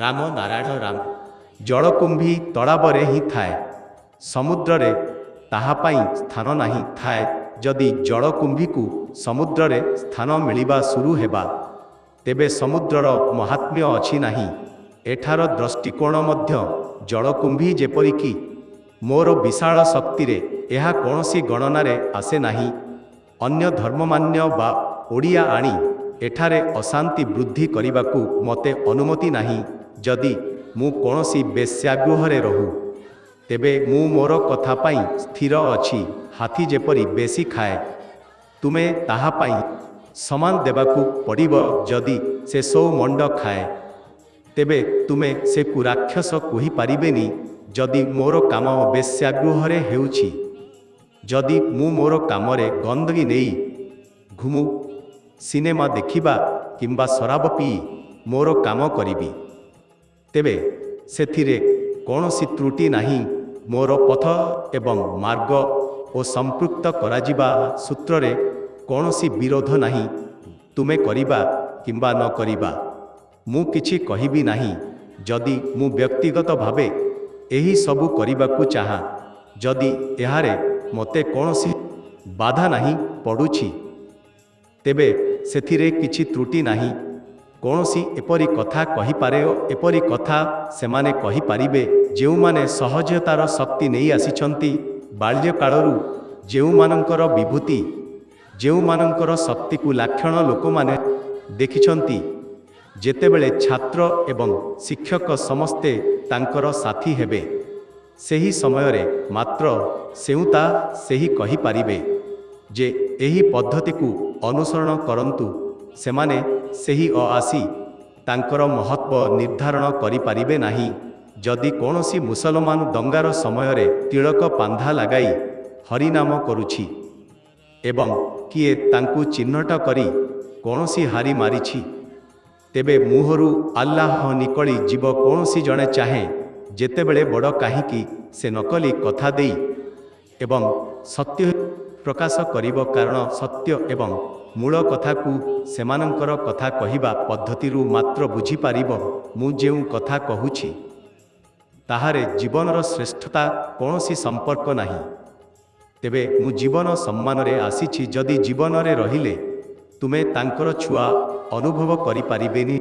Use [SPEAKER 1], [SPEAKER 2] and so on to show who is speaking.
[SPEAKER 1] ରାମ ନାରାୟଣ ରାମ। ଜଳକୁମ୍ଭୀ ତଳାବରେ ହିଁ ଥାଏ, ସମୁଦ୍ରରେ ତାହା ପାଇଁ ସ୍ଥାନ ନାହିଁ ଥାଏ। ଯଦି ଜଳକୁମ୍ଭୀକୁ ସମୁଦ୍ରରେ ସ୍ଥାନ ମିଳିବା ସୁରୁ ହେବା, ତେବେ ସମୁଦ୍ରର ମହାତ୍ମ୍ୟ ଅଛି ନାହିଁ। ଏଠାର ଦୃଷ୍ଟିକୋଣ ମଧ୍ୟ ଜଳକୁମ୍ଭୀ ଯେପରିକି ମୋର ବିଶାଳ ଶକ୍ତିରେ ଏହା କୌଣସି ଗଣନାରେ ଆସେ ନାହିଁ। ଅନ୍ୟ ଧର୍ମମାନ୍ୟ ବା ଓଡ଼ିଆ ଆଣି ଏଠାରେ ଅଶାନ୍ତି ବୃଦ୍ଧି କରିବାକୁ ମୋତେ ଅନୁମତି ନାହିଁ। ଯଦି ମୁଁ କୌଣସି ବେଶ୍ୟାଗୃହରେ ରହୁ, ତେବେ ମୁଁ ମୋର କଥା ପାଇଁ ସ୍ଥିର ଅଛି। ହାତୀ ଯେପରି ବେଶୀ ଖାଏ, ତୁମେ ତାହା ପାଇଁ ସମାନ ଦେବାକୁ ପଡ଼ିବ। ଯଦି ସେ 100 ମଣ୍ଡ ଖାଏ, ତେବେ ତୁମେ ସେକୁ ରାକ୍ଷସ କହିପାରିବେନି। ଯଦି ମୋର କାମ ବେଶ୍ୟାଗୃହରେ ହେଉଛି, ଯଦି ମୁଁ ମୋର କାମରେ ଗନ୍ଦଗୀ ନେଇ ଘୁମୁ, ସିନେମା ଦେଖିବା କିମ୍ବା ଶରାବ ପିଇ ମୋର କାମ କରିବି, ତେବେ ସେଥିରେ କୌଣସି ତ୍ରୁଟି ନାହିଁ। ମୋର ପଥ ଏବଂ ମାର୍ଗ ଓ ସମ୍ପୃକ୍ତ କରାଯିବା ସୂତ୍ରରେ କୌଣସି ବିରୋଧ ନାହିଁ। ତୁମେ କରିବା କିମ୍ବା ନ କରିବା, ମୁଁ କିଛି କହିବି ନାହିଁ। ଯଦି ମୁଁ ବ୍ୟକ୍ତିଗତ ଭାବେ ଏହି ସବୁ କରିବାକୁ ଚାହେଁ, ଯଦି ଏହାରେ ମୋତେ କୌଣସି ବାଧା ନାହିଁ ପଡ଼ୁଛି, ତେବେ ସେଥିରେ କିଛି ତ୍ରୁଟି ନାହିଁ। କୌଣସି ଏପରି କଥା କହିପାରେ ଓ ଏପରି କଥା ସେମାନେ କହିପାରିବେ ଯେଉଁମାନେ ସହଜତାର ଶକ୍ତି ନେଇ ଆସିଛନ୍ତି। ବାଲ୍ୟକାଳରୁ ଯେଉଁମାନଙ୍କର ବିଭୂତି, ଯେଉଁମାନଙ୍କର ଶକ୍ତିକୁ ଲାକ୍ଷଣ ଲୋକମାନେ ଦେଖିଛନ୍ତି, ଯେତେବେଳେ ଛାତ୍ର ଏବଂ ଶିକ୍ଷକ ସମସ୍ତେ ତାଙ୍କର ସାଥୀ ହେବେ, ସେହି ସମୟରେ ମାତ୍ର ସେହି କହିପାରିବେ ଯେ ଏହି ପଦ୍ଧତିକୁ ଅନୁସରଣ କରନ୍ତୁ। ସେମାନେ ସେହି ଆସି ତାଙ୍କର ମହତ୍ଵ ନିର୍ଦ୍ଧାରଣ କରିପାରିବେ ନାହିଁ। ଯଦି କୌଣସି ମୁସଲମାନ ଦଙ୍ଗାର ସମୟରେ ତିଳକ ପାନ୍ଧା ଲଗାଇ ହରିନାମ କରୁଛି ଏବଂ କିଏ ତାଙ୍କୁ ଚିହ୍ନଟ କରି କୌଣସି ହାରି ମାରିଛି, ତେବେ ମୁହଁରୁ ଆଲ୍ଲାହ ନିକଳି ଯିବ। କୌଣସି ଜଣେ ଚାହେଁ ଯେତେବେଳେ ବଡ଼ କାହିଁକି ସେ ନକଲି କଥା ଦେଇ ଏବଂ ସତ୍ୟ ପ୍ରକାଶ କରିବ, କାରଣ ସତ୍ୟ ଏବଂ ମୂଳ କଥାକୁ ସେମାନଙ୍କର କଥା କହିବା ପଦ୍ଧତିରୁ ମାତ୍ର ବୁଝିପାରିବ। ମୁଁ ଯେଉଁ କଥା କହୁଛି, ତାହାରେ ଜୀବନର ଶ୍ରେଷ୍ଠତା କୌଣସି ସମ୍ପର୍କ ନାହିଁ। ତେବେ ମୁଁ ଜୀବନ ସମ୍ମାନରେ ଆସିଛି। ଯଦି ଜୀବନରେ ରହିଲେ ତୁମେ ତାଙ୍କର ଛୁଆ ଅନୁଭବ କରିପାରିବେନି।